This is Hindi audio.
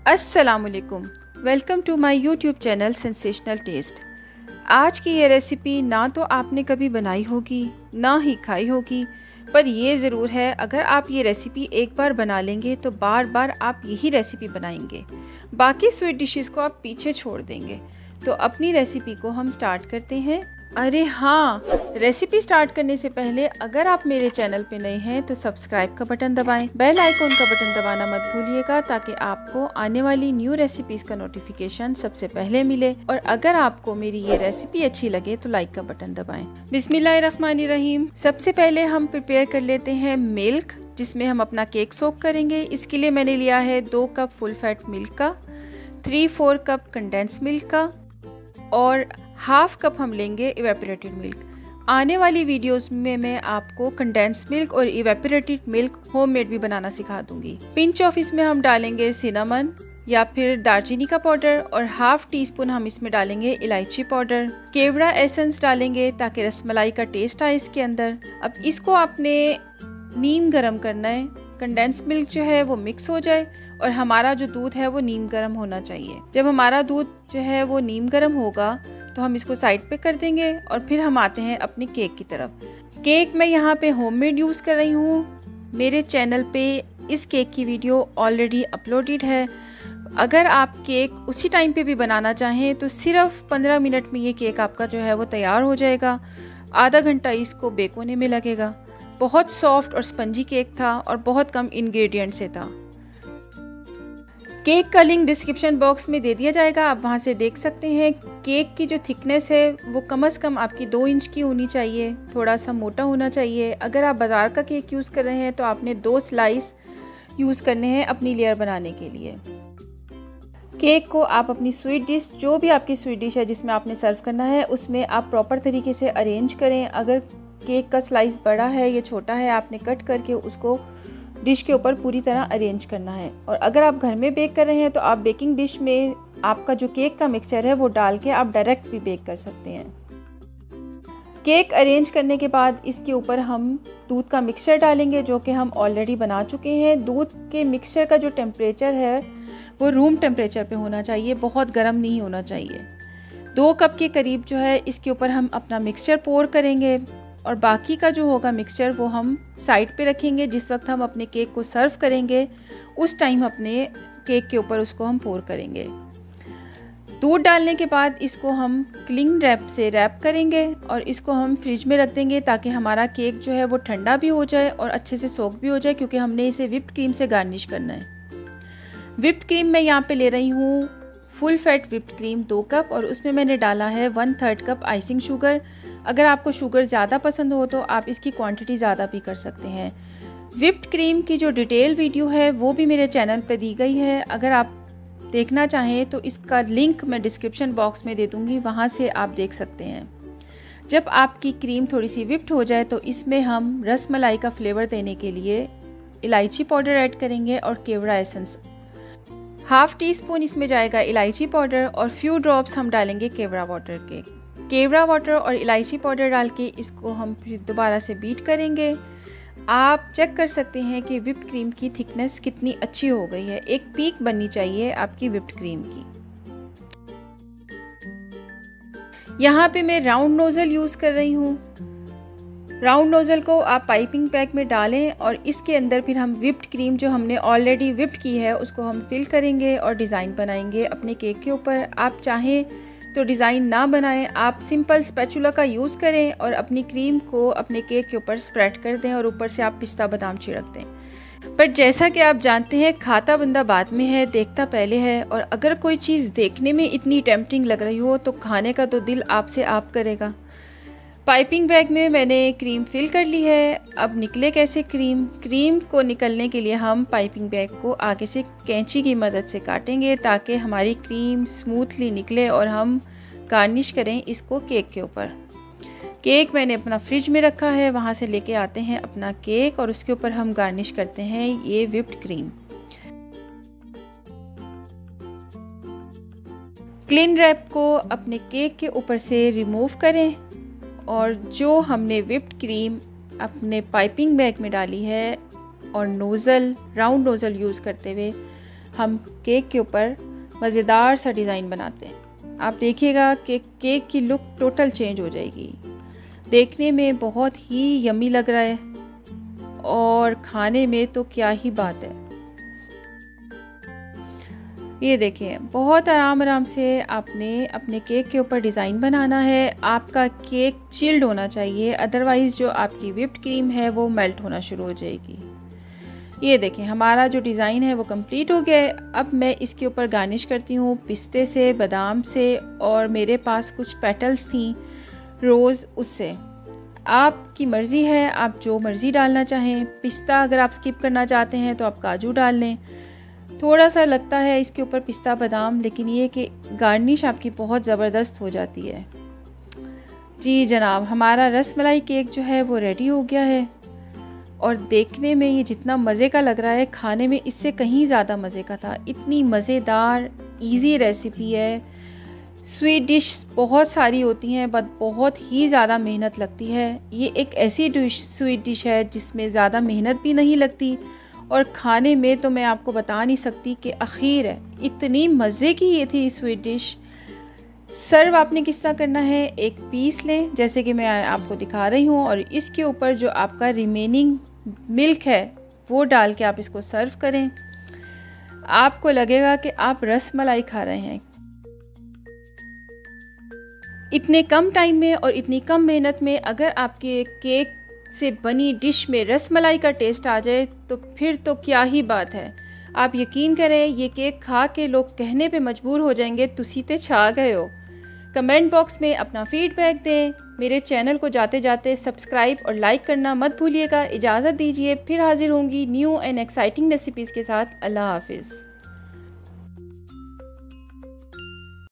अस्सलामुअलैकुम, welcome to my YouTube channel sensational taste. आज की ये रेसिपी ना तो आपने कभी बनाई होगी ना ही खाई होगी, पर ये ज़रूर है अगर आप ये रेसिपी एक बार बना लेंगे तो बार बार आप यही रेसिपी बनाएंगे, बाकी स्वीट डिशेस को आप पीछे छोड़ देंगे। तो अपनी रेसिपी को हम स्टार्ट करते हैं। अरे हाँ, रेसिपी स्टार्ट करने से पहले अगर आप मेरे चैनल पे नए हैं तो सब्सक्राइब का बटन दबाएं, बेल आइकॉन का बटन दबाना मत भूलिएगा ताकि आपको आने वाली न्यू रेसिपीज का नोटिफिकेशन सबसे पहले मिले। और अगर आपको मेरी ये रेसिपी अच्छी लगे तो लाइक का बटन दबाएं। बिस्मिल्लाहिर्रहमानिर्रहीम। सबसे पहले हम प्रिपेयर कर लेते हैं मिल्क, जिसमें हम अपना केक सोक करेंगे। इसके लिए मैंने लिया है 2 कप फुल फैट मिल्क का, 3-4 कप कंडेंस मिल्क का और हाफ कप हम लेंगे इवेपोरेटेड मिल्क। आने वाली वीडियोस में मैं आपको कंडेंस मिल्क और इवेपोरेटेड मिल्क होममेड भी बनाना सिखा दूंगी। पिंच ऑफ इसमें हम डालेंगे सिनेमन या फिर दालचीनी का पाउडर और हाफ टी स्पून हम इसमें डालेंगे इलायची पाउडर। केवड़ा एसेंस डालेंगे ताकि रसमलाई का टेस्ट आए इसके अंदर। अब इसको आपने नीम गरम करना है। कंडेंस मिल्क जो है वो मिक्स हो जाए और हमारा जो दूध है वो नीम गरम होना चाहिए। जब हमारा दूध जो है वो नीम गरम होगा तो हम इसको साइड पे कर देंगे और फिर हम आते हैं अपने केक की तरफ। केक मैं यहाँ पे होममेड यूज़ कर रही हूँ। मेरे चैनल पे इस केक की वीडियो ऑलरेडी अपलोडेड है। अगर आप केक उसी टाइम पे भी बनाना चाहें तो सिर्फ 15 मिनट में ये केक आपका जो है वो तैयार हो जाएगा। आधा घंटा इसको बेक होने में लगेगा। बहुत सॉफ्ट और स्पंजी केक था और बहुत कम इंग्रेडिएंट से था। केक का लिंक डिस्क्रिप्शन बॉक्स में दे दिया जाएगा, आप वहां से देख सकते हैं। केक की जो थिकनेस है वो कम से कम आपकी 2 इंच की होनी चाहिए, थोड़ा सा मोटा होना चाहिए। अगर आप बाज़ार का केक यूज़ कर रहे हैं तो आपने 2 स्लाइस यूज़ करने हैं अपनी लेयर बनाने के लिए। केक को आप अपनी स्वीट डिश, जो भी आपकी स्वीट डिश है जिसमें आपने सर्व करना है, उसमें आप प्रॉपर तरीके से अरेंज करें। अगर केक का स्लाइस बड़ा है या छोटा है, आपने कट करके उसको डिश के ऊपर पूरी तरह अरेंज करना है। और अगर आप घर में बेक कर रहे हैं तो आप बेकिंग डिश में आपका जो केक का मिक्सचर है वो डाल के आप डायरेक्ट भी बेक कर सकते हैं। केक अरेंज करने के बाद इसके ऊपर हम दूध का मिक्सचर डालेंगे, जो कि हम ऑलरेडी बना चुके हैं। दूध के मिक्सचर का जो टेम्परेचर है वो रूम टेम्परेचर पे होना चाहिए, बहुत गर्म नहीं होना चाहिए। 2 कप के करीब जो है इसके ऊपर हम अपना मिक्सचर पोर करेंगे और बाकी का जो होगा मिक्सचर वो हम साइड पे रखेंगे। जिस वक्त हम अपने केक को सर्व करेंगे उस टाइम अपने केक के ऊपर उसको हम पोर करेंगे। दूध डालने के बाद इसको हम क्लिंग रैप से रैप करेंगे और इसको हम फ्रिज में रख देंगे ताकि हमारा केक जो है वो ठंडा भी हो जाए और अच्छे से सोक भी हो जाए, क्योंकि हमने इसे व्हिप्ड क्रीम से गार्निश करना है। व्हिप्ड क्रीम मैं यहाँ पे ले रही हूँ full fat whipped cream 2 cup और उसमें मैंने डाला है 1/3 कप आइसिंग शुगर। अगर आपको शुगर ज़्यादा पसंद हो तो आप इसकी क्वांटिटी ज़्यादा भी कर सकते हैं। व्हिप्ड क्रीम की जो डिटेल वीडियो है वो भी मेरे चैनल पर दी गई है। अगर आप देखना चाहें तो इसका लिंक मैं डिस्क्रिप्शन बॉक्स में दे दूँगी, वहाँ से आप देख सकते हैं। जब आपकी क्रीम थोड़ी सी व्हिप्ड हो जाए तो इसमें हम रसमलाई का फ्लेवर देने के लिए इलायची पाउडर ऐड करेंगे और केवड़ा एसेंस। हाफ टी स्पून इसमें जाएगा इलायची पाउडर और फ्यू ड्रॉप्स हम डालेंगे केवड़ा वाटर के। केवड़ा वाटर और इलायची पाउडर डाल के इसको हम फिर दोबारा से बीट करेंगे। आप चेक कर सकते हैं कि व्हिप्ड क्रीम की थिकनेस कितनी अच्छी हो गई है। एक पीक बननी चाहिए आपकी व्हिप्ड क्रीम की। यहाँ पे मैं राउंड नोज़ल यूज़ कर रही हूँ। राउंड नोज़ल को आप पाइपिंग बैग में डालें और इसके अंदर फिर हम व्हिप्ड क्रीम जो हमने ऑलरेडी व्हिप्ड की है उसको हम फिल करेंगे और डिज़ाइन बनाएंगे अपने केक के ऊपर। आप चाहें तो डिज़ाइन ना बनाएं, आप सिंपल स्पैचुला का यूज़ करें और अपनी क्रीम को अपने केक के ऊपर स्प्रेड कर दें और ऊपर से आप पिस्ता बादाम छिड़क दें। पर जैसा कि आप जानते हैं, खाता बंदा बाद में है, देखता पहले है। और अगर कोई चीज़ देखने में इतनी टेम्पटिंग लग रही हो तो खाने का तो दिल आपसे आप करेगा। पाइपिंग बैग में मैंने क्रीम फिल कर ली है। अब निकले कैसे क्रीम को निकलने के लिए हम पाइपिंग बैग को आगे से कैंची की मदद से काटेंगे ताकि हमारी क्रीम स्मूथली निकले और हम गार्निश करें इसको केक के ऊपर। केक मैंने अपना फ्रिज में रखा है, वहाँ से लेके आते हैं अपना केक और उसके ऊपर हम गार्निश करते हैं ये व्हिप्ड क्रीम। क्लीन रैप को अपने केक के ऊपर से रिमूव करें और जो हमने व्हिप्ड क्रीम अपने पाइपिंग बैग में डाली है और नोज़ल राउंड नोज़ल यूज़ करते हुए हम केक के ऊपर मज़ेदार सा डिज़ाइन बनाते हैं। आप देखिएगा कि केक की लुक टोटल चेंज हो जाएगी। देखने में बहुत ही यम्मी लग रहा है और खाने में तो क्या ही बात है। ये देखें, बहुत आराम से आपने अपने केक के ऊपर डिज़ाइन बनाना है। आपका केक चिल्ड होना चाहिए, अदरवाइज़ जो आपकी व्हिप्ड क्रीम है वो मेल्ट होना शुरू हो जाएगी। ये देखें, हमारा जो डिज़ाइन है वो कंप्लीट हो गया है। अब मैं इसके ऊपर गार्निश करती हूँ पिस्ते से, बादाम से, और मेरे पास कुछ पेटल्स थी रोज़, उससे। आपकी मर्ज़ी है, आप जो मर्ज़ी डालना चाहें। पिस्ता अगर आप स्किप करना चाहते हैं तो आप काजू डाल लें। थोड़ा सा लगता है इसके ऊपर पिस्ता बादाम, लेकिन ये कि गार्निश आपकी बहुत ज़बरदस्त हो जाती है। जी जनाब, हमारा रसमलाई केक जो है वो रेडी हो गया है और देखने में ये जितना मज़े का लग रहा है, खाने में इससे कहीं ज़्यादा मज़े का था। इतनी मज़ेदार इजी रेसिपी है। स्वीट डिश बहुत सारी होती हैं बट बहुत ही ज़्यादा मेहनत लगती है। ये एक ऐसी स्वीट डिश है जिसमें ज़्यादा मेहनत भी नहीं लगती और खाने में तो मैं आपको बता नहीं सकती कि आखिर है, इतनी मज़े की ये थी स्वीट डिश। सर्व आपने किस तरह करना है, एक पीस लें जैसे कि मैं आपको दिखा रही हूँ और इसके ऊपर जो आपका रिमेनिंग मिल्क है वो डाल के आप इसको सर्व करें। आपको लगेगा कि आप रसमलाई खा रहे हैं। इतने कम टाइम में और इतनी कम मेहनत में अगर आपके केक से बनी डिश में रसमलाई का टेस्ट आ जाए तो फिर तो क्या ही बात है। आप यकीन करें, ये केक खा के लोग कहने पे मजबूर हो जाएंगे तुसी ते छा गए हो। कमेंट बॉक्स में अपना फीडबैक दें। मेरे चैनल को जाते जाते सब्सक्राइब और लाइक करना मत भूलिएगा। इजाज़त दीजिए, फिर हाजिर होंगी न्यू एंड एक्साइटिंग रेसिपीज़ के साथ। अल्लाह हाफिज़।